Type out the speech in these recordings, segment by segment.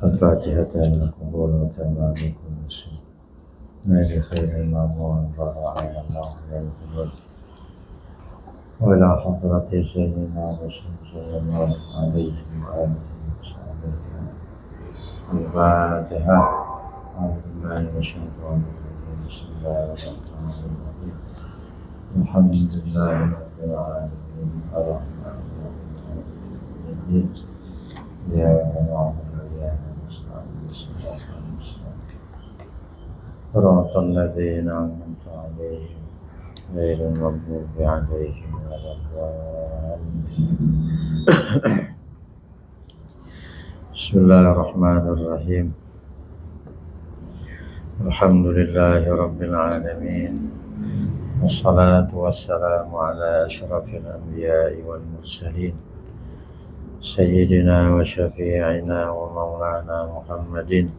الفاتحة المقبول وتمام كل شيء نجد خير المأمون فرعنا الله من الجنود وإلى حضرة سيدنا رسول صلى الله عليه وآله وصحبه الفاتحة أعوذ بالله من الشيطان الرجيم بسم الله الرحمن الرحيم الحمد لله رب العالمين الرحمن الرحيم مالك يوم الدين إياك نعبد وإياك نستعين صراط المستقيم صراط الذين أنعمت عليهم غير المغضوب عليهم ولا الضالين بسم الله الرحمن الرحيم الحمد لله رب العالمين والصلاة والسلام على أشرف الأنبياء والمرسلين سيدنا وشفيعنا ومولانا محمد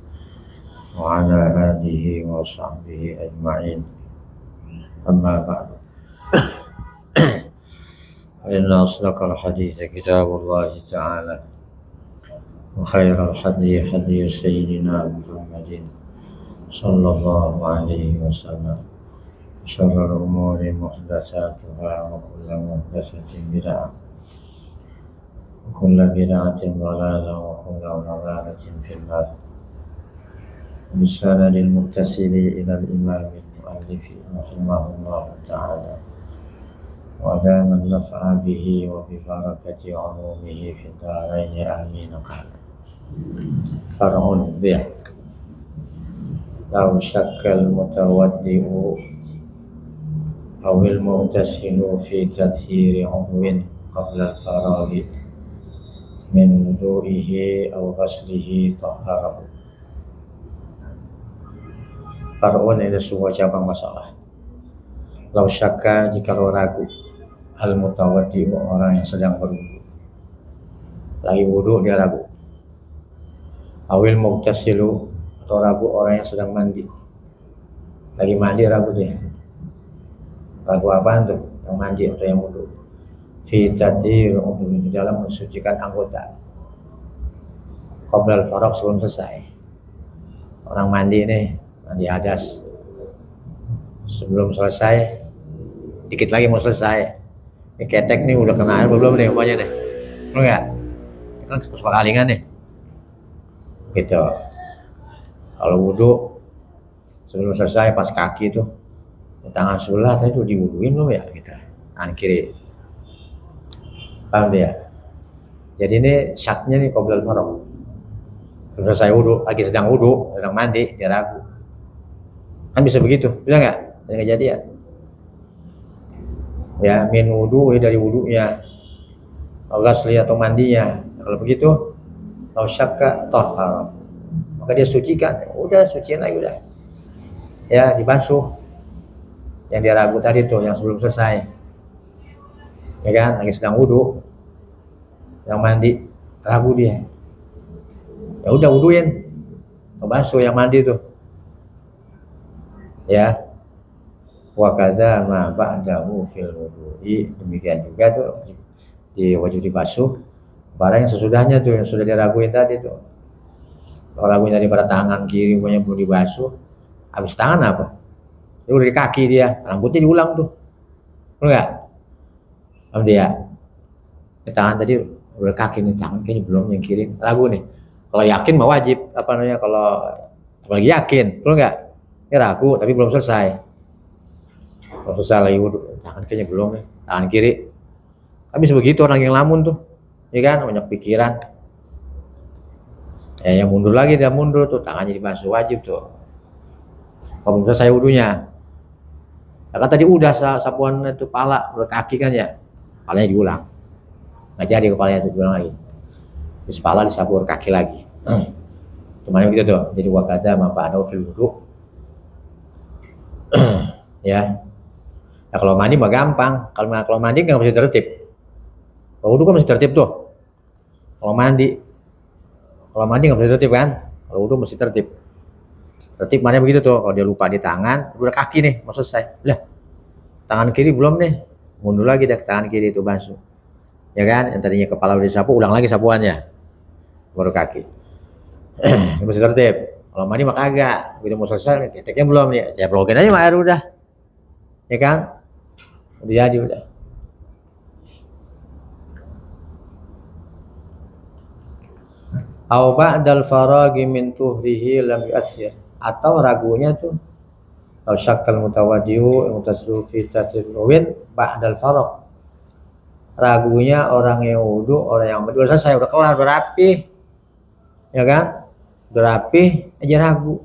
وعلى آله وصحبه أجمعين أما بعد فإن أصدق الحديث كتاب الله تعالى وخير الحديث حديث سيدنا محمد صلى الله عليه وسلم شر الأمور محدثاتها وكل محدثة بدعة وكل بدعة ضلالة وكل ضلالة في النار بالسند المتصل إلى الإمام المؤلف رحمه الله تعالى ودام النفع به وببركة علومه في الدارين آمين قال فرع به لو شك المتودئ أو المغتسل في تطهير عضو قبل الفراغ من wudu'ihi atau ghaslihi tahharahu. Far'un ini sebuah cabang masalah. Lau syakka jika ragu al mutawaddi orang yang sedang berwudu. Lagi wudu dia ragu. Awil mughtasilu atau ragu orang yang sedang mandi. Lagi mandi ragu dia. Ragu apaan tuh? Yang mandi atau yang wudu? Fi tathhir di dalam mensucikan anggota qabla al-faragh sebelum selesai. Orang mandi nih, mandi hadas sebelum selesai, dikit lagi mau selesai. Ini ketek nih udah kena air belum nih umpamanya nih, belum ya? Kan suka kalingan nih gitu. Kalau wudu sebelum selesai pas kaki tuh tangan sebelah tadi tuh diwuduin belum ya gitu, tangan kiri. Paham dia? Jadi ini syaknya nih qoblal faragh. Selesai wudu, lagi sedang wudu, sedang mandi, dia ragu. Kan bisa begitu, bisa nggak? Ada kejadian. Ya, min wudu dari wudunya, ghasli atau mandinya. Kalau begitu, lau syakka tahhar. Maka dia sucikan, udah suciin lagi udah. Ya, dibasuh. Yang dia ragu tadi tuh, yang sebelum selesai. Ya kan, lagi sedang wudu, yang mandi, ragu dia. Ya udah wuduin, basuh yang mandi tuh. Ya, wa kadza ma ba'dahu fil wudu'i, demikian juga tuh wajib dibasuh barang yang sesudahnya tuh yang sudah diraguin tadi tuh. Kalau raguin tadi pada tangan kiri punya belum dibasuh, habis tangan apa? Itu dari kaki dia, rambutnya diulang tuh, enggak? Om dia, tangan tadi udah kaki nih, tangan kayaknya belum yang kiri, ragu nih. Kalau yakin mah wajib, apa namanya? Kalau apalagi yakin, betul nggak? Ini ragu tapi belum selesai. Kalau selesai lagi wudu, tangan kayaknya belum nih, tangan kiri. Habis begitu orang yang lamun tuh, ya kan, banyak pikiran. Ya yang mundur lagi dia mundur tuh, tangannya dibasuh wajib tuh. Kalau belum selesai wudunya, ya kan tadi udah sapuan itu pala, udah kaki kan ya. Kepalanya diulang, nggak jadi kepalanya itu diulang lagi. Terus kepala disapu kaki lagi. Cuman begitu tuh. Jadi wakada ma ba'dahu fil wudu. Ya. Nah kalau mandi mah gampang. Kalau mandi nggak mesti tertib. Kalau wudu kan mesti tertib tuh. Kalau mandi nggak mesti tertib kan? Kalau wudu mesti tertib. Tertib mana begitu tuh. Kalau dia lupa di tangan, udah kaki nih, mau selesai. Lah, tangan kiri belum nih. Mundur lagi dah ke tangan kiri itu basuh. Ya kan, yang tadinya kepala udah disapu, ulang lagi sapuannya. baru kaki. Ini masih tertib. Kalau mandi mah kagak. Begitu mau selesai, keteknya belum nih. Saya blokin aja sama air udah. Ya kan? Udah jadi udah. Au ba'dal faragi min tuhrihi lam yu'athir. Atau ragunya tuh au syakkal mutawaddiu mutasru fi tatirwin ba'dal farag. Ragunya orang yang wudu, orang yang udah selesai, udah kelar, udah rapi. Ya kan? Udah rapi aja ragu.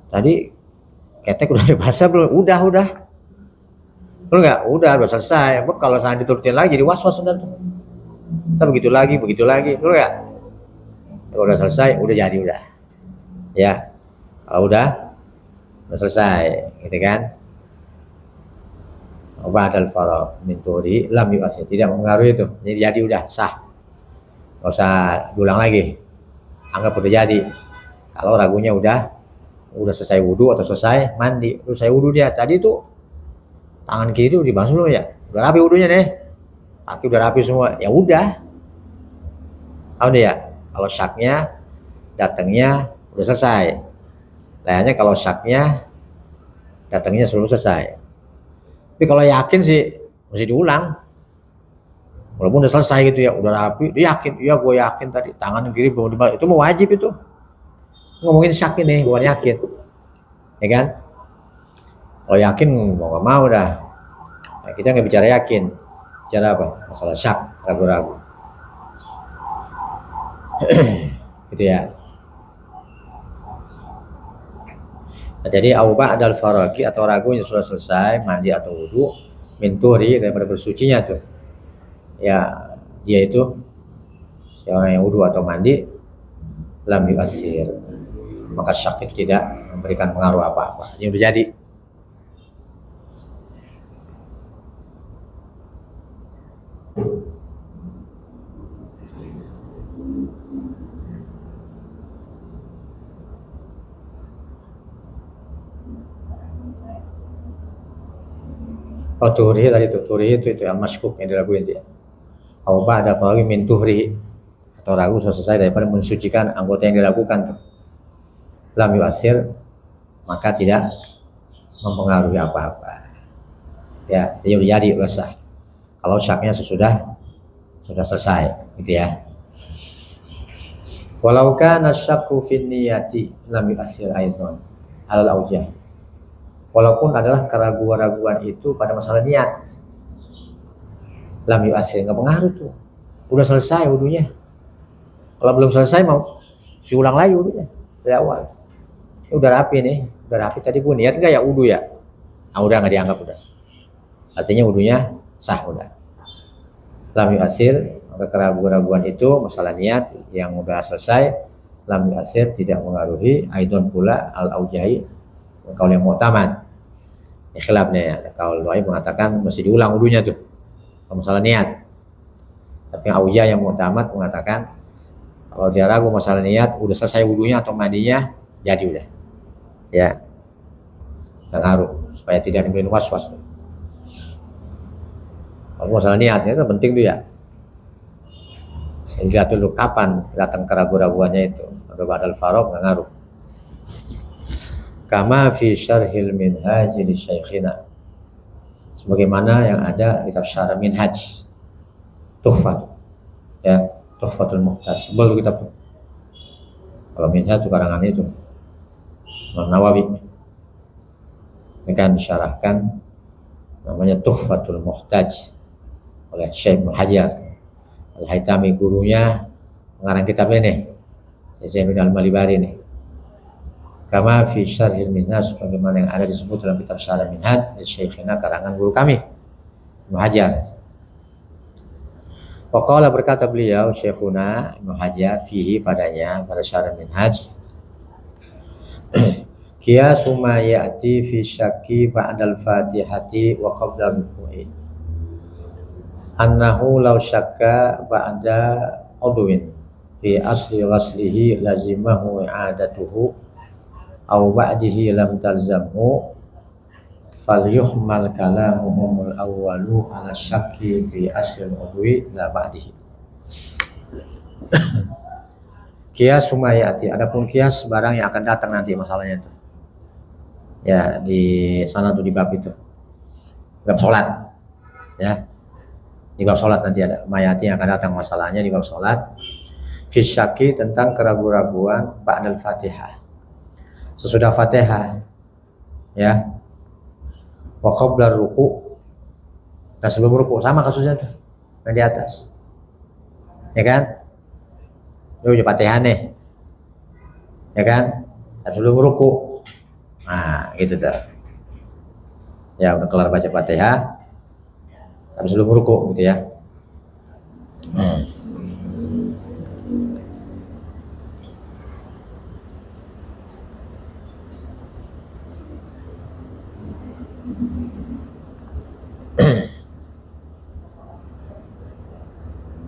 Tadi ketek udah basah belum? Udah. Betul nggak? Udah selesai. Kalau saya diturutin lagi jadi was-was udah. Kita begitu lagi. Betul nggak? Kalau udah selesai, udah jadi udah. Ya, kalau udah selesai, gitu kan? Ba'dal faragh min tuhri lam yu'athir, tidak mempengaruhi itu. Jadi udah sah. Enggak usah diulang lagi. Anggap udah jadi. Kalau ragunya udah selesai wudu atau selesai mandi. Terus saya wudu dia. Tadi tuh tangan kiri udah dibasuh loh ya. Udah rapi wudunya deh. Kaki udah rapi semua. Ya udah. Tahu deh ya. Kalau syaknya datangnya udah selesai. Layaknya kalau syaknya datangnya sebelum selesai. Tapi kalau yakin sih mesti diulang. Walaupun udah selesai gitu ya, udah rapi, dia yakin, iya gue yakin tadi tangan kiri belum dibalik. Itu mau wajib itu. Ngomongin syak ini, bukan yakin. Ya kan? Kalau yakin mau gak mau dah. Nah, kita nggak bicara yakin. Bicara apa? Masalah syak, ragu-ragu. Gitu ya. Nah, jadi au ba'dal faragi atau ragunya sudah selesai mandi atau wudu min tuhri daripada bersucinya tuh. Ya, dia itu seorang yang wudu atau mandi lam yu'athir. Maka syak itu tidak memberikan pengaruh apa-apa. Ini udah jadi. Oh, tuhri tadi itu, tuhri itu yang masykuk yang diraguin dia. Au ba'da faraghi min tuhri, atau ragu selesai daripada mensucikan anggota yang diragukan tuh. Lam yu'athir, maka tidak mempengaruhi apa-apa. Ya, jadi udah jadi, udah sah. Kalau syaknya sudah selesai, gitu ya. Walau kana syakku fin niyati lam yu'athir aidan alal aujah. Walaupun adalah keraguan-raguan itu pada masalah niat, lam yu'athir, nggak pengaruh tuh. Udah selesai wudunya. Kalau belum selesai mau diulang lagi wudunya dari awal. Ini udah rapi nih, udah rapi tadi gue niat nggak ya wudu ya? Ah udah nggak dianggap udah. Artinya wudunya sah udah. Lam yu'athir, maka keraguan-raguan itu masalah niat yang udah selesai, lam yu'athir, tidak mengaruhi aidon pula al-aujahi, kaul yang mu'tamad. Khilafnya ya, kaul Dhaif mengatakan mesti diulang wudunya tuh kalau masalah niat. Tapi aujah yang mu'tamad mengatakan kalau dia ragu masalah niat, udah selesai wudunya atau mandinya, jadi udah. Ya. Dan ngaruh supaya tidak timbul was-was. Kalau masalah niatnya itu penting tuh ya. Lihat dulu kapan datang keraguan-raguannya itu. Kalau ba'dal faragh nggak ngaruh. Kama fi syarhil minhaj li syaikhina, sebagaimana yang ada kitab syarah minhaj Tuhfat, ya, Tuhfatul Muhtaj, tebal kitab tuh. Kalau minhaj itu karangan itu Imam Nawawi. Ini kan disyarahkan namanya Tuhfatul Muhtaj oleh Syekh Hajar Al-Haytami, gurunya mengarang kitab ini, Syekh Al-Malibari ini. Kama fi syarhil minhaj, bagaimana yang ada disebut dalam kitab syarah minhaj dari Syekhina, karangan guru kami Ibnu Hajar. Waqala, berkata beliau Syekhuna Ibnu Hajar fihi, padanya pada syarah minhaj, qiyasu ma ya'ti fi syakki ba'dal fatihati wa qabla ruku'i annahu law syakka ba'da udwin fi asli ghaslihi lazimahu i'adatuhu aw ba'dihi lam talzamhu falyuhmal kalamuhumul awwalu ala syakki fi asli udwi la ba'dihi. Kias sumayati, adapun kias barang yang akan datang nanti masalahnya itu. Ya, di sana tuh di bab itu. Bab sholat. Ya. Di bab sholat nanti ada mayati yang akan datang masalahnya di bab sholat. Fisyaki tentang keraguan-raguan ba'dal Fatihah. Sesudah Fatihah. Ya. Wa qabla ruku. Dan sebelum ruku sama kasusnya tuh. Yang di atas. Ya kan? Itu udah Fatihah nih. Ya kan? Dan sebelum ruku. Nah, gitu tuh. Ya, udah kelar baca Fatihah. Tapi sebelum ruku gitu ya.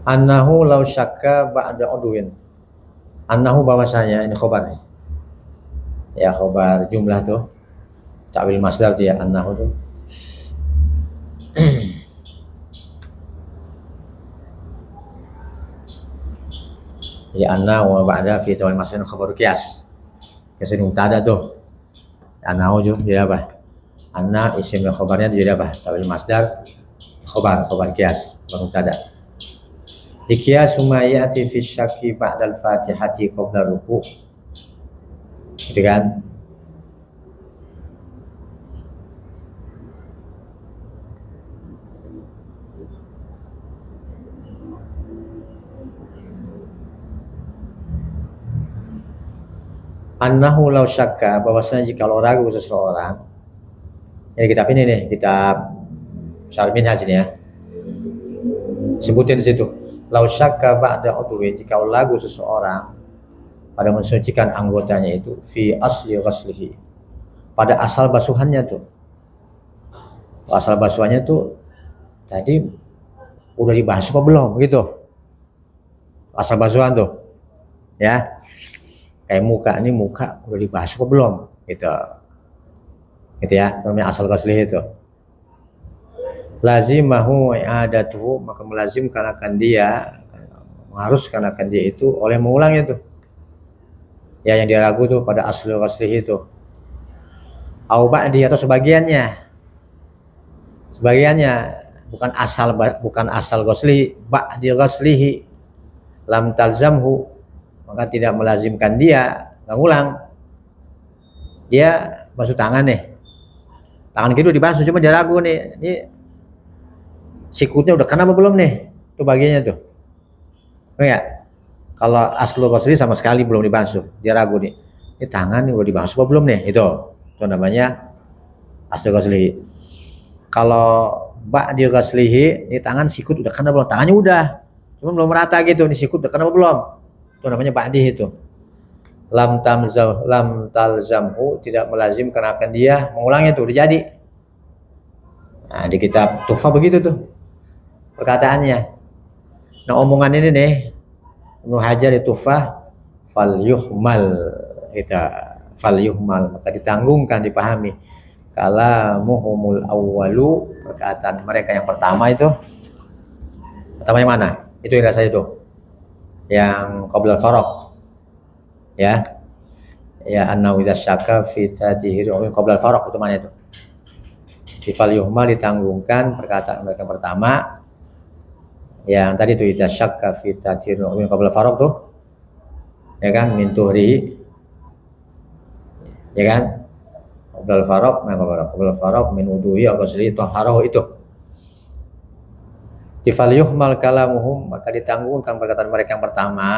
Annahu law syakka ba'da udwin. Annahu bahwasanya ini khobar nih. Ya khobar jumlah tuh. Ta'wil masdar dia annahu tuh. Ya anna wa ba'da fi ta'wil masdar khobar qiyas. Kesin mubtada tuh. Annahu tuh jadi apa? Anna isim khobarnya jadi apa? Ta'wil masdar khobar qiyas mubtada. Dikias sumayati fi syaki ba'dal Fatihati qabla ruku. Gitu kan? Annahu law syakka, bahwasanya jika ragu seseorang. Ini kitab ini nih, kitab Syarh Minhaj ini ya. Sebutin di situ. Law syakka ba'da udwi, jika ragu seseorang pada mensucikan anggotanya itu fi asli ghaslihi, pada asal basuhannya tuh. Asal basuhannya tuh tadi udah dibasuh apa belum gitu. Asal basuhan tuh. Ya. Kayak muka, ini muka udah dibasuh apa belum gitu. Gitu ya, namanya asal ghaslihi itu. Lazimahu i'adatuhu, maka melazimkan akan dia, mengharuskan akan dia itu oleh mengulangnya tuh. Ya yang dia ragu tuh pada asal ghaslihi itu. Au ba'di atau sebagiannya. Sebagiannya bukan asal ghaslihi, ba'di ghaslihi lam talzamhu, maka tidak melazimkan dia nggak ngulang. Dia basuh tangan nih. Tangan kiri dibasuh, cuma dia ragu nih. Ini sikutnya udah kena apa belum nih? Itu bagiannya tuh. Oh ya. Kalau aslu ghasli sama sekali belum dibasuh, dia ragu nih. Ini tangan udah dibasuh apa belum nih? Itu namanya aslu ghasli. Kalau ba'di ghaslihi, ini tangan sikut udah kena belum? Tangannya udah. Cuma belum merata gitu, ini sikut udah kena apa belum? Itu namanya ba'di itu. Lam talzamhu, tidak melazimkan akan dia mengulangnya tuh, udah jadi. Nah, di kitab Tuhfah begitu tuh perkataannya. Nah, omongan ini nih Ibnu Hajar di Tuhfah, fal yuhmal, maka ditanggungkan, dipahami. Kalamuhumul awwalu, perkataan mereka yang pertama itu. Pertama yang mana? Itu yang saya itu. Yang qabla faraq. Ya. Ya anna idza syakka fi tatihi qabla faraq, itu mana itu? Fal yuhmal, ditanggungkan perkataan mereka pertama. Yang tadi itu idza syakka fi tatihi qabla faraq tuh. Ya kan, min tuhri. Ya kan? Qabla faraq min wuduhi atau ghusli taharahu itu. Fal yuhmal kalamuhum, maka ditanggungkan perkataan mereka yang pertama.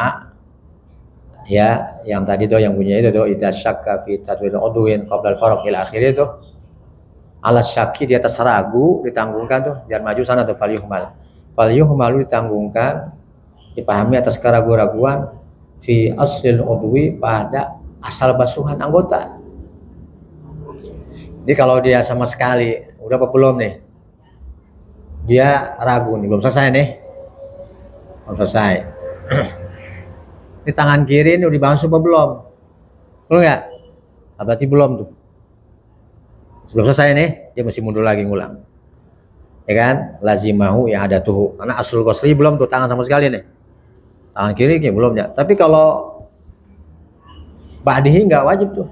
Ya, yang tadi tuh yang bunyinya itu tuh idza syakka fi tatihi udwin qabla faraq ila akhirnya itu. Alas syaki, di atas ragu, ditanggungkan tuh, jangan maju sana tuh. Fal yuhmalu, ditanggungkan, dipahami atas keraguan-raguan fi aslil udwi, pada asal basuhan anggota. Jadi kalau dia sama sekali udah apa belum nih, dia ragu nih, belum selesai nih, belum selesai. Ini tangan kiri ini udah dibasuh apa belum? Belum ya? Berarti belum tuh. Sebelum selesai nih, dia mesti mundur lagi ngulang. Ya kan? Lazimahu yang ada tuh. Karena aslul ghusli belum tuh, tangan sama sekali nih. Tangan kiri ya belum ya. Tapi kalau ba'dihi nggak wajib tuh.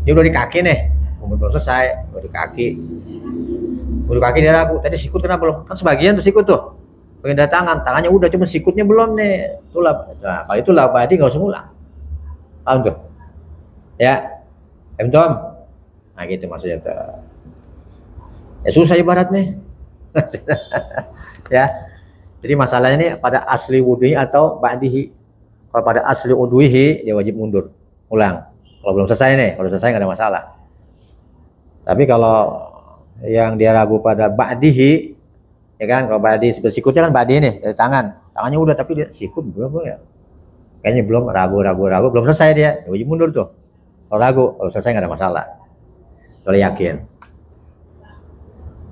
Dia udah di kaki nih, belum selesai, udah di kaki. Udah di kaki dia ragu. Tadi sikut kenapa belum? Kan sebagian tuh sikut tuh. Bagian tangan, tangannya udah cuma sikutnya belum nih. Itulah. Nah, kalau itulah ba'di nggak usah ngulang. Paham tuh? Ya, Tom. Nah gitu maksudnya tuh. Ya susah ibaratnya. Ya. Jadi masalahnya ini pada asli wuduhi atau ba'dihi. Kalau pada asli wuduhi dia wajib mundur, ulang. Kalau belum selesai nih, kalau selesai nggak ada masalah. Tapi kalau yang dia ragu pada ba'dihi, ya kan? Kalau ba'di sikutnya kan ba'di nih dari tangannya udah tapi dia sikut belum ya? Kayaknya belum, ragu, belum selesai dia wajib mundur tuh. Kalau ragu, kalau selesai nggak ada masalah. Kalau yakin.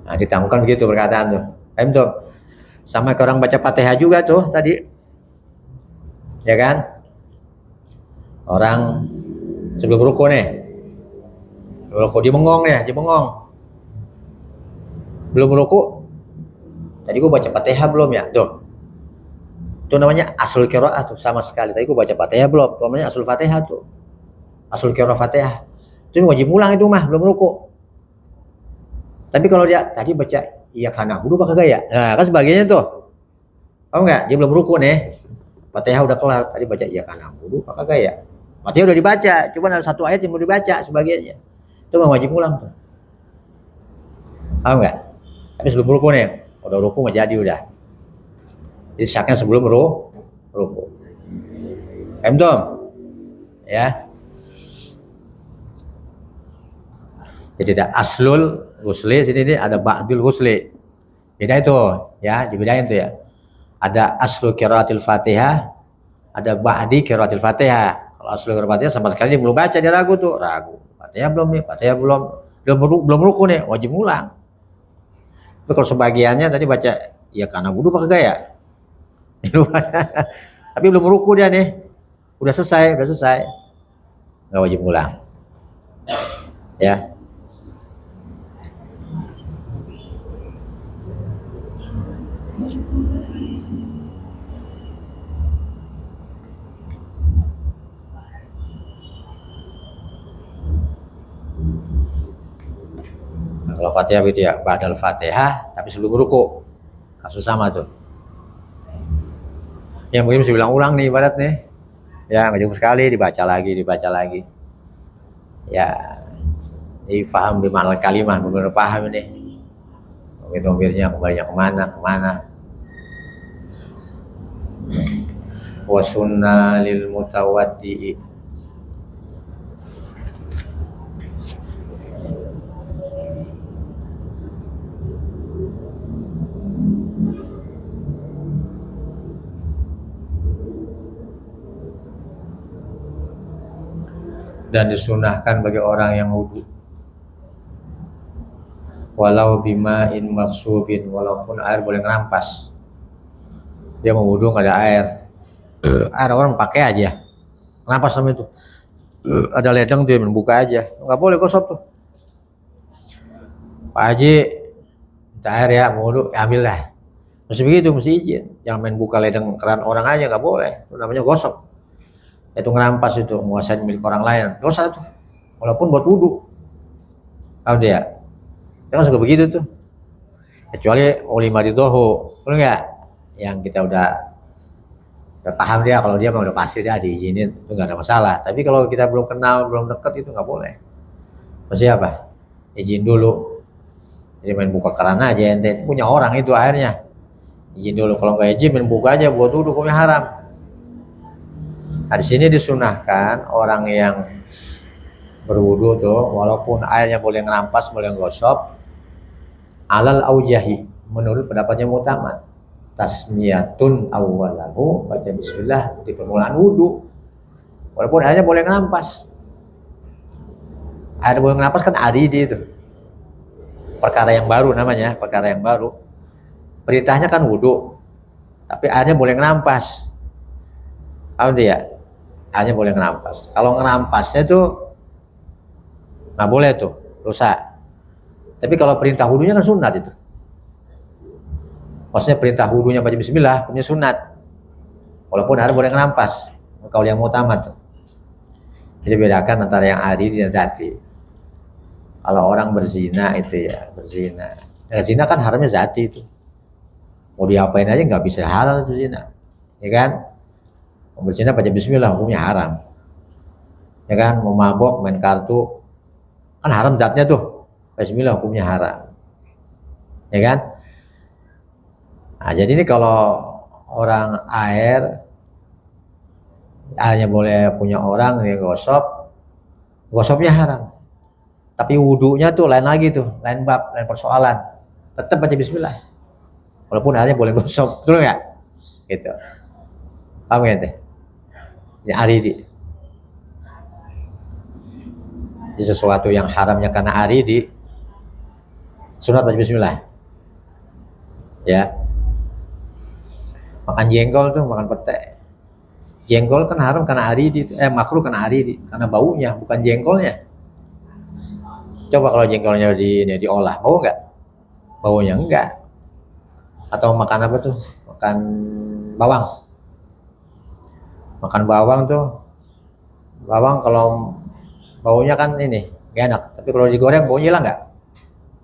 Nah ditangguhkan begitu perkataan tuh. Tuh. Sama ke orang baca Fatihah juga tuh tadi. Ya kan? Orang sebelum ruku nih. Ruku dia bengong nih, dia bengong. Belum ruku. Tadi gua baca Fatihah belum ya? Tuh. Itu namanya asul qiraah tuh sama sekali. Tadi gua baca Fatihah belum? Itu namanya asul Fatihah tuh. Asul qiraah Fatihah. Itu wajib ulang itu mah, belum ruku. Tapi kalau dia tadi baca iya karena wudu pakai gaya. Nah, kan sebagainya tuh. Tahu enggak? Dia belum ruku nih. Fatihah udah kelar, tadi baca iya karena wudu pakai gaya. Fatihah udah dibaca, cuma ada satu ayat yang mau dibaca sebagiannya. Itu nggak wajib ulang tuh. Tahu enggak? Tapi sebelum ruku nih, udah ruku mah jadi udah. Jadi syaknya sebelum ruku. Tom. Ya. Jadi ada aslul ghusli, sini ada ba'dul ghusli. Beda itu, ya, dibedain tuh ya. Ada aslu qiraatil Fatihah, ada ba'di qiraatil Fatihah. Kalau aslu qiraatil Fatihah sama sekali dia belum baca, dia ragu tuh, ragu. Fatihah belum nih, Fatihah belum ruku nih, wajib ngulang. Tapi kalau sebagiannya tadi baca ya karena wudu pakai gaya. Tapi belum ruku dia nih. Udah selesai. Enggak wajib ngulang. Ya. Kalau Fatihah gitu ya, ba'dal Fatihah tapi sebelum ruku. Kasus sama tuh. Yang mungkin mesti ulang-ulang nih ibarat nih. Ya, nggak cukup sekali dibaca lagi. Ya, ini paham di mana kalimat, benar paham ini. Domir-domirnya kembalinya kemana. Wa sunnah lil mutawaddi'i. Dan disunahkan bagi orang yang wudu walau bima'in maksubin, walaupun air boleh ngerampas. Dia mau wudu nggak ada air, ada orang pakai aja ngerampas sama itu. Ada ledeng dia membuka aja, nggak boleh gosok tuh. Pak Haji minta air ya, mau wudu, ambil lah. Mesti begitu, mesti izin. Jangan main buka ledeng keran orang aja, nggak boleh. Itu namanya gosok. Itu ngerampas, itu menguasai milik orang lain, dosa tuh, walaupun buat wudu. Tahu dia kan suka begitu tuh, kecuali ulima ridoho, betul nggak? Yang kita udah paham dia, kalau dia mau udah pasti dia diizinin, itu nggak ada masalah. Tapi kalau kita belum kenal, belum deket, itu nggak boleh. Mesti apa? Izin dulu. Jadi main buka keran aja, ente punya orang itu airnya, izin dulu. Kalau nggak izin main buka aja buat wudu, hukumnya haram. Nah, di sini disunahkan orang yang berwudu tuh, walaupun airnya boleh ngerampas, boleh gosok, alal aujahi, menurut pendapatnya mu'tamad, tasmiyatun awwalahu, baca bismillah di permulaan wudu, walaupun airnya boleh ngerampas. Air boleh ngerampas kan adidi itu, perkara yang baru namanya, perkara yang baru. Perintahnya kan wudu, tapi airnya boleh ngerampas. Tahu dia? Hanya boleh ngerampas. Kalau ngerampasnya tuh nggak boleh tuh, dosa. Tapi kalau perintah wudunya kan sunat itu. Maksudnya perintah wudunya baca bismillah, punya sunat. Walaupun haram boleh ngerampas. Kaul yang mutamad tuh. Jadi bedakan antara yang aridi dan zati. Kalau orang berzina itu ya berzina. Zina kan haramnya zati itu. Mau diapain aja nggak bisa halal itu zina, ya kan? Mau berzina baca bismillah hukumnya haram, ya kan? Mau mabok main kartu kan haram zatnya tuh, bismillah hukumnya haram, ya kan? Nah, jadi ini kalau orang airnya boleh punya orang yang gosopnya haram. Tapi wudhunya tuh lain lagi tuh, lain bab, lain persoalan. Tetap baca bismillah. Walaupun airnya boleh gosok, betul nggak? Gitu. Paham ya teh? Ya aridi. Di sesuatu yang haramnya karena aridi, sunat baca bismillah. Ya. Makan jengkol tuh, makan pete. Jengkol kan haram karena aridi, makruh karena aridi, karena baunya, bukan jengkolnya. Coba kalau jengkolnya diolah, bau nggak? Baunya enggak. Atau makan apa tuh? Makan bawang. Makan bawang tuh, bawang kalau baunya kan ini gak enak. Tapi kalau digoreng baunya hilang nggak?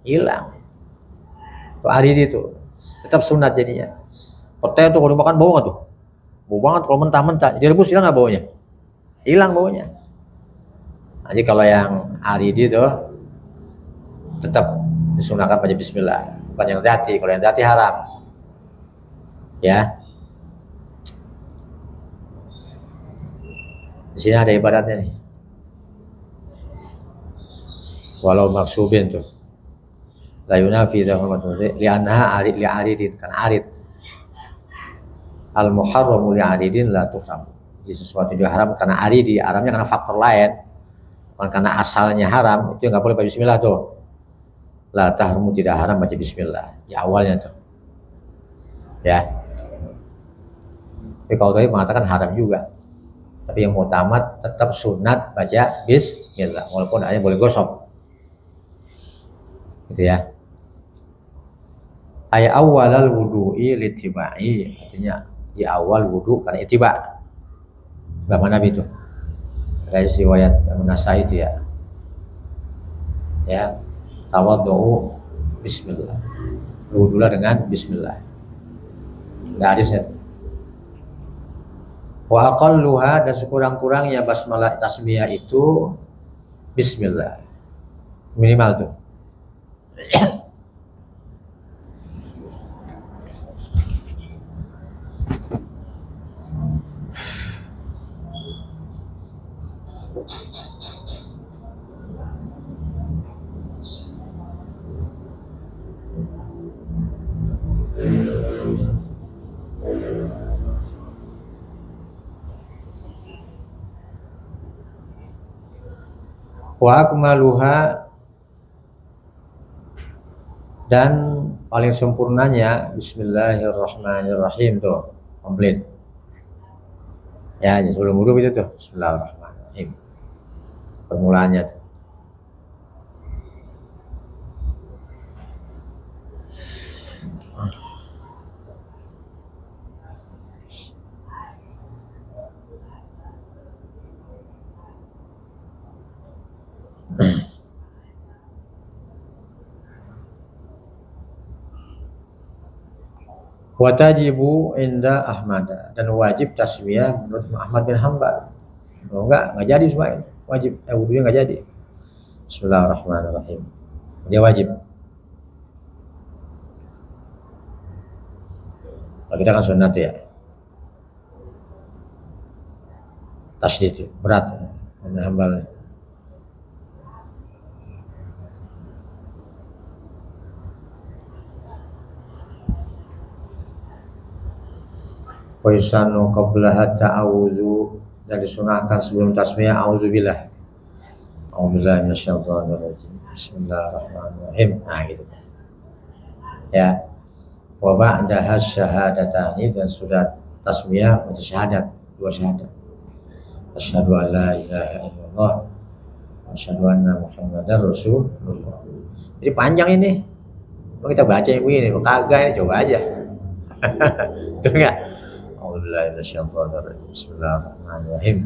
Hilang. Tuh aridi tuh, tetap sunat jadinya. Pete tuh kalau dimakan bau nggak tuh? Bau banget kalau mentah-mentah. Direbus hilang nggak baunya? Hilang baunya. Nah, jadi kalau yang aridi tuh tetap disunahkan baca bismillah. Bukan yang zati. Kalau yang zati haram. Ya, di sini ada ibaratnya nih. Walau maksubin tuh, la yunafi dzahurmatun li'annaha arid li'aridin, karena arid. Al muharramu li'aridin la tuhram. Jadi sesuatu yang haram karena aridi, haramnya karena faktor lain, bukan karena asalnya haram. Itu nggak boleh baca bismillah tuh. La tahrumu, tidak haram baca bismillah. Ya awalnya tuh. Ya. Tapi kalau tadi mengatakan haram juga. Tapi yang mutamat tetap sunat baca bismillah, walaupun hanya boleh gosok. Gitu ya. Ayat awalal wudu'i litibai, artinya di awal wudu karena itiba. Bapak Nabi itu. Dari riwayat An-Nasai itu ya. Ya. Tawadhu bismillah. Wudulah dengan bismillah. Ada hadisnya tuh. Wa aqalluha, dan sekurang-kurangnya basmalah tasmiyah itu bismillah. Minimal tuh. Wa akmaluha, dan paling sempurnanya bismillahirrahmanirrahim tuh komplit. Ya, sebelum wudu itu tuh bismillahirrahmanirrahim. Permulaannya tuh. Watajibu inda Ahmad, dan wajib tasmiyah menurut Ahmad bin Hanbal. Kalau enggak jadi semua wajib, wudunya enggak jadi. Bismillahirrahmanirrahim. Dia wajib. Kalau kita kan sunat ya. Tasdid itu berat bin Hanbal. Waisanu qablaha ta'awudhu, dan disunahkan sebelum tasmiyah a'udzubillah. A'udzubillahi minasyaitonir rajim. Bismillahirrahmanirrahim. Nah gitu. Ya. Wa ba'da hasyahadatani, dan sudah tasmiyah baca syahadat, dua syahadat. Asyhadu an la ilaha illallah wa asyhadu anna Muhammadar Rasulullah. Jadi panjang ini. Kalau kita baca yang begini, kagak ini coba aja. Betul enggak? billahi minasyaitonir rajim. Bismillahirrahmanirrahim.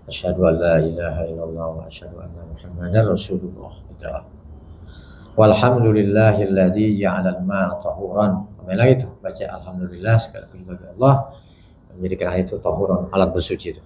Asyhadu an la ilaha illallah wa asyhadu anna Muhammadar Rasulullah. Walhamdulillahilladzi ja'alal ma'a tahuran. Kembali lagi itu baca alhamdulillah segala puji bagi Allah menjadikan air itu tahuran, alat bersuci itu.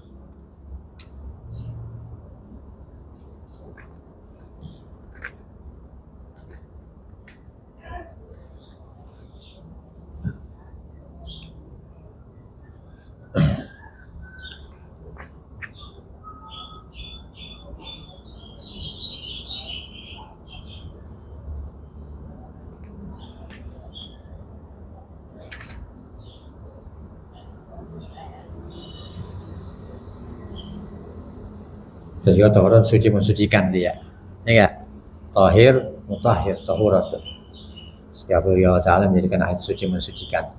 Dan juga tahuran suci mensucikan dia, ya enggak? Tahir, mutahhir, tahurat. Setiap Allah Ta'ala menjadikan air suci mensucikan.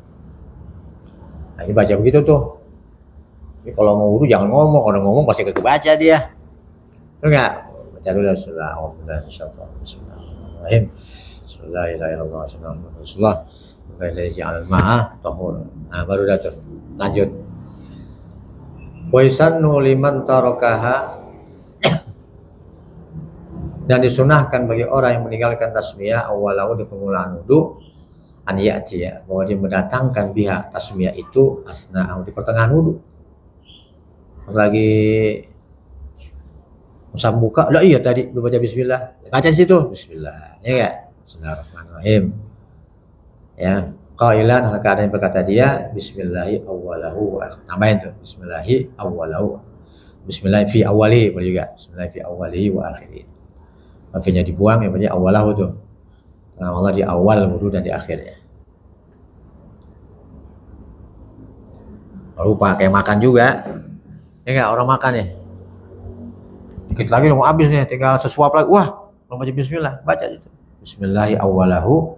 Nah, ini baca begitu tuh. Jadi kalau mau wudu jangan ngomong, kalau ngomong pasti kebaca dia. Enggak? Baca dulu Bismillahirrahmanirrahim. Bismillahirrahmanirrahim. Bismillahirrahmanirrahim. Bismillahirrahmanirrahim. Ma'a tahur. Nah, baru dah tuh. Lanjut. Wa yusannu liman tarakaha, dan disunahkan bagi orang yang meninggalkan tasmiyah awalahu di permulaan wudu an ya'ti, ya, bahwa dia mendatangkan biha tasmiyah itu asna'ahu di pertengahan wudu. Lagi usah buka, lah iya tadi lu baca bismillah, baca di situ bismillah, ya enggak? Bismillahirrahmanirrahim. Ya, qailan keadaan berkata dia bismillahi awwalahu, tambahin tuh bismillahi awwalahu, bismillahi fi awwali, boleh juga bismillahi fi awwali wa akhiri. Akhirnya dibuang, yang banyak awalahu tuh. Nah, Allah di awal wudu dan di akhirnya. Lalu pakai makan juga. Ya enggak, orang makan ya. Dikit lagi udah mau habis nih, tinggal sesuap lagi. Wah, belum baca bismillah, baca itu. Bismillahi awwalahu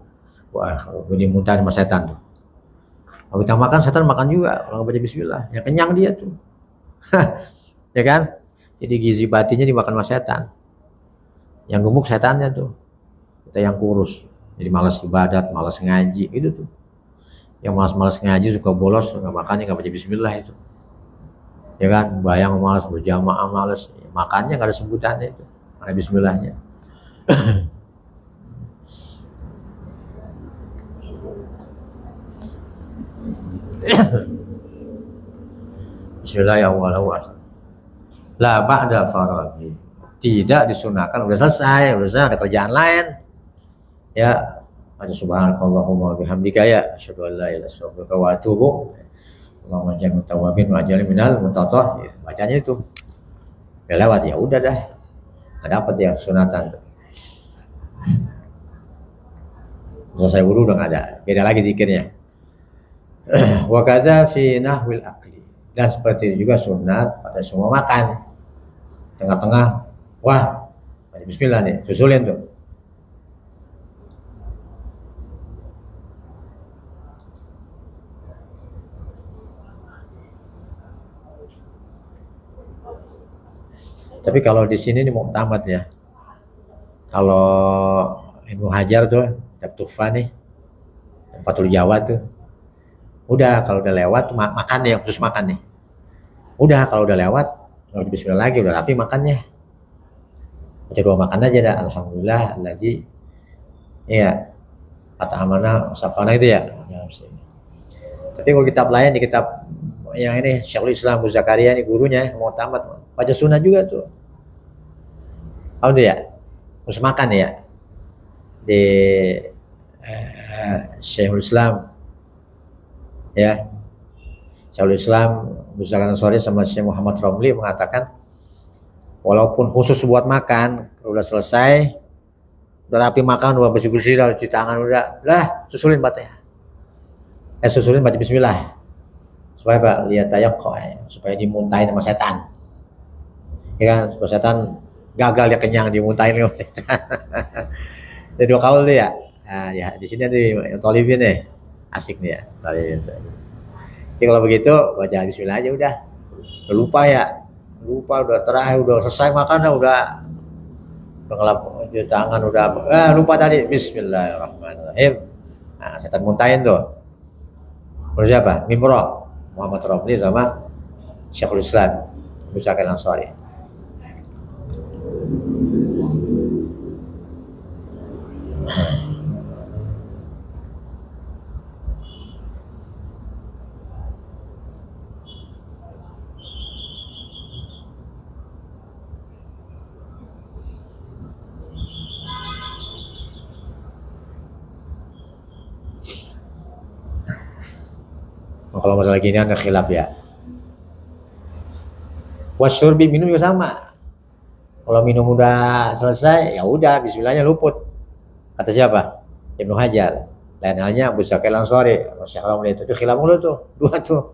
wa akhiruhu. Jadi muntah sama setan tuh. Kalau kita makan, setan makan juga. Kalau baca bismillah, ya kenyang dia tuh. Ya kan? Jadi gizi batinnya dimakan sama setan. Yang gemuk setannya tuh, kita yang kurus, jadi malas ibadat, malas ngaji, itu tuh. Yang malas ngaji suka bolos, nggak makannya, nggak baca bismillah itu, ya kan? Bayang malas, berjamaah malas, ya, makannya nggak ada sebutannya itu, ada bismillahnya. Bismillahirrahmanirrahim. La ba'da faraghi, tidak disunahkan udah selesai ada kerjaan lain, ya baca subhanakallahumma bihamdika, ya asyhadu an la ilaha illa anta wa atubu Allahumma ja'alni tawwabin wa aj'alni minal mutatahhirin. Bacanya itu udah lewat, ya udah dah, nggak dapat ya sunatan. Selesai wudu udah nggak ada, beda lagi zikirnya. Wa kadza fi nahwil akli, dan seperti itu juga sunat pada semua makan. Tengah-tengah, wah, bismillah nih, susulin tuh. Tapi kalau di sini nih mau tamat ya. Kalau Ibnu Hajar tuh, Tuhfah nih, Fathul Jawad tuh. Udah kalau udah lewat makan ya, terus makan nih. Udah kalau udah lewat, kalau bismillah lagi udah rapi makannya. Baca doa makan aja dah, alhamdulillah alladzi, ya kata amanah sakana itu ya. Tapi kalau kitab lain, di kitab yang ini Syekhul Islam Abu Zakaria ini gurunya mau tamat, baca sunnah juga tuh. Oh ya, terus makan ya di Syekhul Islam, ya Syekhul Islam Abu Zakaria Ansari sama Syekh Muhammad Romli mengatakan, walaupun khusus buat makan, udah selesai, udah rapi makan, udah bersih-bersih, udah cuci tangan, udah lah, susulin baca ya. Susulin baca bismillah. Supaya Pak lihat tayakko, supaya dimuntahin sama setan. Ya kan, supaya setan gagal dia kenyang, dimuntahin sama setan. Jadi 2 kaul tuh ya. Nah, ya di sini ada yang Tolibin nih. Asik nih ya. Jadi kalau begitu baca bismillah aja udah. Udah lupa ya. Lupa udah terakhir, udah selesai makan, udah ngelap cuci tangan, udah lupa tadi bismillahirrahmanirrahim. Nah, setan muntahin tuh. Terus siapa? Mimro. Muhammad Romli sama Syekhul Islam Abu Syakir Al-Ansari. Kalau masalah gini ada khilaf ya. Wasyurbi minum juga sama. Kalau minum udah selesai, ya udah bismillahnya luput. Kata siapa? Ibnu Hajar. Lain halnya Abu Syakir Al-Ansari, Syekh Ramli itu khilaf mulu tuh, dua tuh.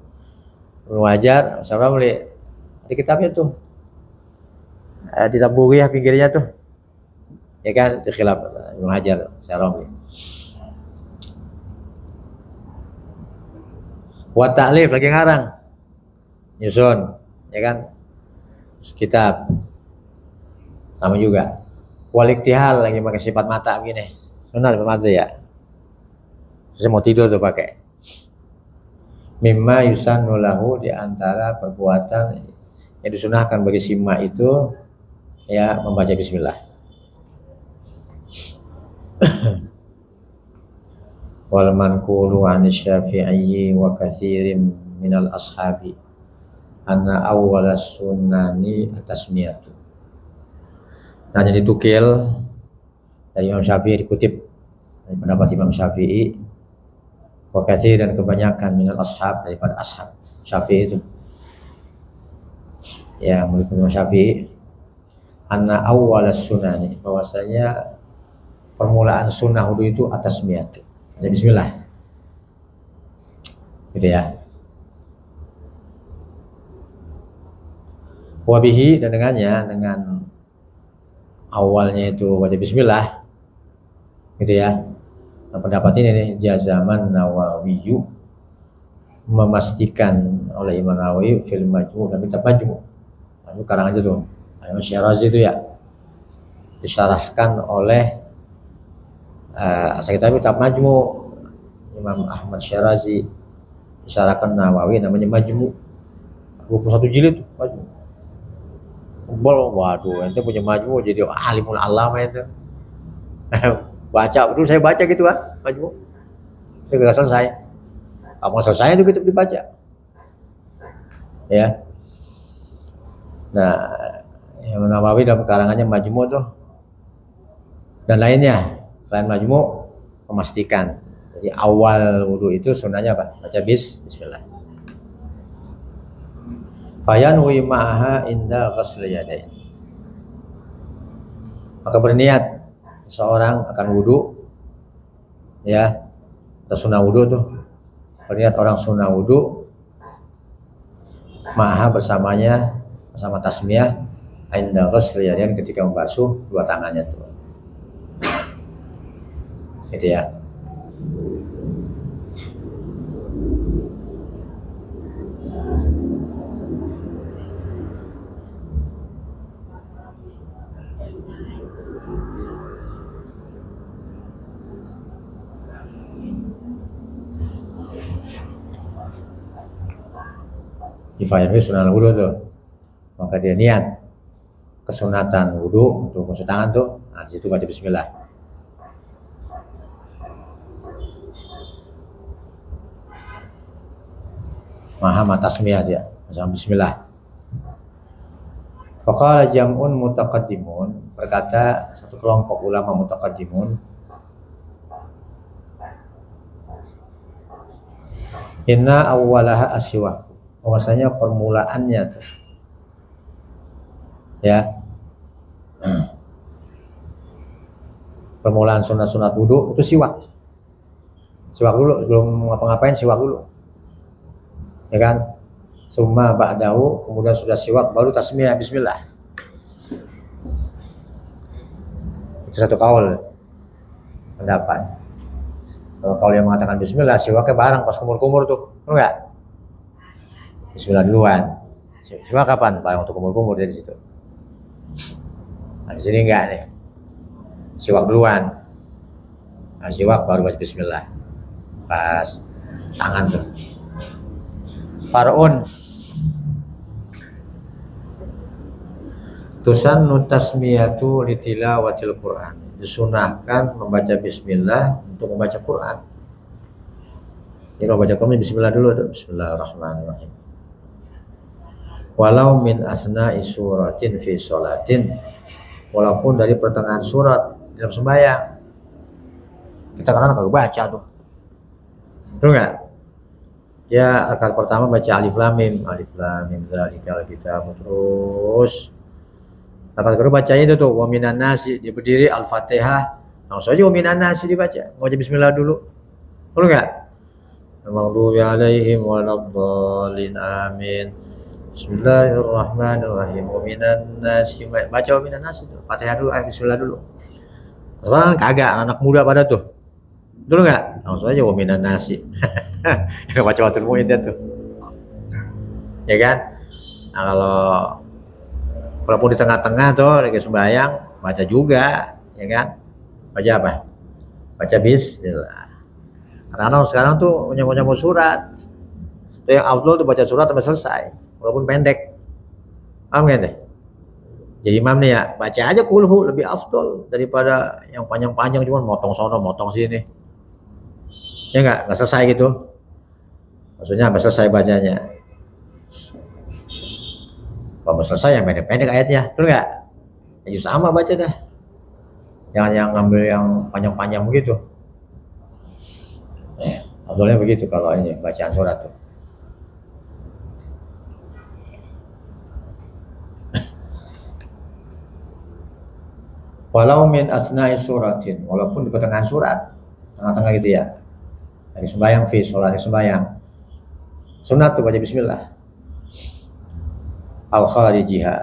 Ibnu Hajar, Syekh Ramli. Di kitabnya tuh. Di Tabugiyah pinggirnya tuh. Ya kan, itu khilaf Ibnu Hajar, Syekh Ramli. Wa ta'lif lagi ngarang. Nyusun, ya kan? Kitab. Sama juga. Wal iktihal lagi pakai sifat mata begini. Sunat mata ya. Saya mau tidur tuh pakai. Mimma yusannu lahu, di antara perbuatan yang disunahkan bagi sima itu ya membaca bismillah. Wal manqulu an Syafi'i wa katsirin minal ashabi anna awwala sunnani at-tasmiyatu. Nah, jadi tukil dari Imam Syafi'i, dikutip dari pendapat Imam Syafi'i, wa katsir, dan kebanyakan minal ashab, daripada ashab Syafi'i itu. Ya, menurut Imam Syafi'i, anna awwala sunnani, bahwasanya permulaan sunnah wudu itu at-tasmiyatu. Jadi bismillah. Gitu ya. Wabihi, dan dengannya, dengan awalnya itu baca bismillah. Gitu ya. Nah, pendapat ini nih, jazaman Nawawiyu, memastikan oleh Imam Nawawi fil Majmu', dan kitab Majmu'. Itu karangan itu tuh. Imam Syirazi itu ya. Disyarahkan oleh kitab Majmu', Imam Ahmad Syirazi, disyarahkan Nawawi, namanya Majmu', 21 jilid Majmu'. Tebal, waduh, ente punya Majmu' jadi alimul alama itu. Baca, dulu saya baca gitu kan, Majmu'. Ini gak selesai. Kamu selesai itu gitu dibaca. Ya. Nah, Imam Nawawi dalam karangannya Majmu' tuh dan lainnya selain Majmu' memastikan. Jadi awal wudu itu sunnahnya apa? Baca bismillah. Fayanwi ma'aha inda ghusl yadain. Maka berniat seorang akan wudu, ya, atau sunnah wudu tuh. Berniat orang sunnah wudu, ma'aha bersamanya, bersama tasmiyah, inda ghusl yadain, ketika membasuh dua tangannya tuh. Gitu ya. Ifayami sunat wudu tuh, maka dia niat kesunatan wudu untuk basuh tangan tuh. Nah, di situ baca bismillah. Maha tasmiyah dia, bersama bismillah. Faqala jam'un mutaqaddimun, berkata satu kelompok ulama mutaqaddimun, inna awwalaha asyiwak, bahwasanya permulaannya tuh, ya, permulaan sunat-sunat wudu itu siwak. Siwak dulu, belum ngapa-ngapain siwak dulu. Ya kan? Summa ba'dahu, kemudian sudah siwak baru tasmiyah bismillah. Itu satu kaul pendapat. Kalau kaul yang mengatakan bismillah, siwaknya bareng pas kumur-kumur tuh, enggak? Bismillah duluan. Siwak kapan? Bareng untuk kumur-kumur dari situ. Nah, di sini enggak nih. Siwak duluan. Nah, siwak baru baca bismillah. Pas tangan tuh. Far'un tusannu tasmiyatu litilawatil Qur'an. Disunahkan membaca bismillah untuk membaca Quran. Jadi kalau baca Quran bismillah dulu. Bismillahirrahmanirrahim. Walau min asna'i suratin fi sholatin, walaupun dari pertengahan surat dalam sembahyang. Kita kadang kagak baca tuh. Betul nggak? Ya, rakaat pertama baca alif lam mim dzalikal kitab, terus rakaat kedua bacanya itu tuh wa minan nasi, dia berdiri al-Fatihah, langsung aja wa minan nasi dibaca, mau baca bismillah dulu. Betul nggak? Maghdubi alaihim waladhdallin, amin. Bismillahirrahmanirrahim. Wa minan nasi, baca wa minan nasi itu. Fatihah dulu, bismillah dulu. Sekarang kagak, anak muda pada tuh. Betul nggak? Langsung aja wa minan nasi. Yang baca watul mu'iddat tuh. Ya kan? Nah, walaupun di tengah-tengah tuh lagi sembahyang, baca juga, ya kan? Baca apa? Baca bismillah. Karena sekarang tuh nyambung surat. Itu yang afdol tuh baca surat sampai selesai, walaupun pendek. Paham nggak deh? Jadi imam nih ya, baca aja kulhu lebih afdol daripada yang panjang-panjang cuma motong sono, motong sini. Ya nggak selesai gitu. Maksudnya sampai selesai bacanya. Kalau selesai yang pendek-pendek ayatnya, betul nggak? Ya sama baca dah. Jangan yang ngambil yang panjang-panjang begitu. Awalnya begitu kalau ini bacaan surat tuh. Walau min asna'i suratin, walaupun di pertengahan surat, tengah-tengah gitu ya. Lagi sembahyang fi sholat, lagi sembahyang. Sunat tuh baca bismillah. Au kharijiha,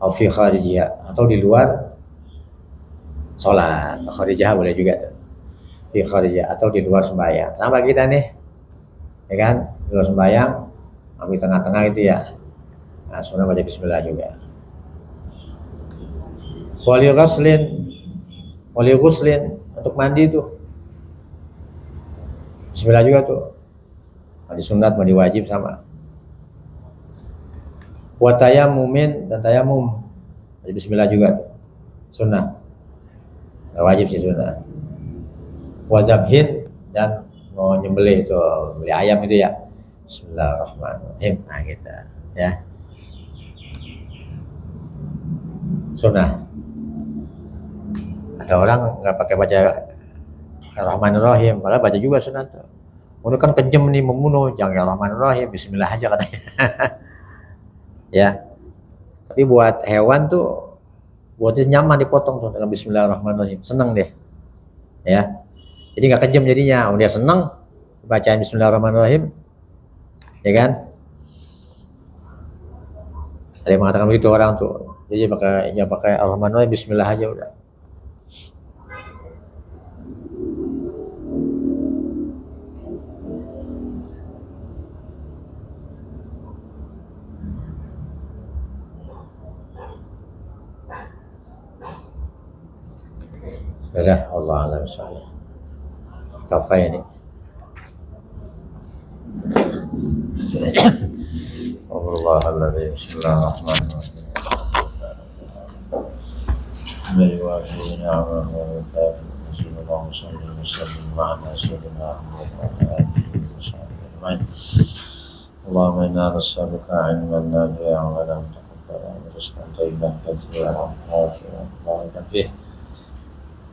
au fi kharijiha, atau di luar sholat. Kharijiha boleh juga tuh. Fi kharijiha, atau di luar sembahyang. Sama kita nih, ya kan? Di luar sembahyang, ambil tengah-tengah itu ya. Nah, sunat baca bismillah juga. Wali ghuslin untuk mandi tuh bismillah juga tuh. Mandi sunat, mandi wajib sama. Wa tayammumin, dan tayamum baca bismillah juga tuh. Sunnah. Nggak wajib sih sunnah. Wa zabhin, dan mau nyembelih tuh, beli ayam itu ya. Bismillahirrahmanirrahim. Nah gitu ya. Sunnah. Ada orang nggak pakai baca Rahmanir-Rahim, padahal baca juga sunat. Udah kan kejem nih membunuh, jangan Rahmanir-Rahim, bismillah aja katanya. Ya. Tapi buat hewan tuh, buatnya nyaman dipotong tuh dengan bismillahirrahmanirrahim, seneng deh. Ya. Jadi nggak kejem jadinya, dia seneng bacaan bismillahirrahmanirrahim. Ya kan? Ada yang mengatakan begitu orang tuh. Jadi pakai Ar-Rahmanir-Rahim, bismillah aja udah. Sudah, Allah alam saya. Kafai ini. Allahumma bismillahirrahmanirrahim. Allahumma inna nas'aluka 'ilman nafi'an wa 'amalan mutaqabbalan wa rizqan thayyiban wa 'afiyan fihi.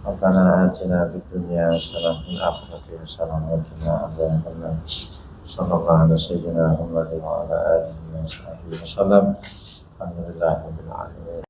Rabbana atina fid dunya hasanah wa fil akhirati hasanah wa qina adzabannar. Sallallahu alaihi sayyidina Muhammad wa ala alihi wa sahbihi wasallam. Alhamdulillahirabbil alamin.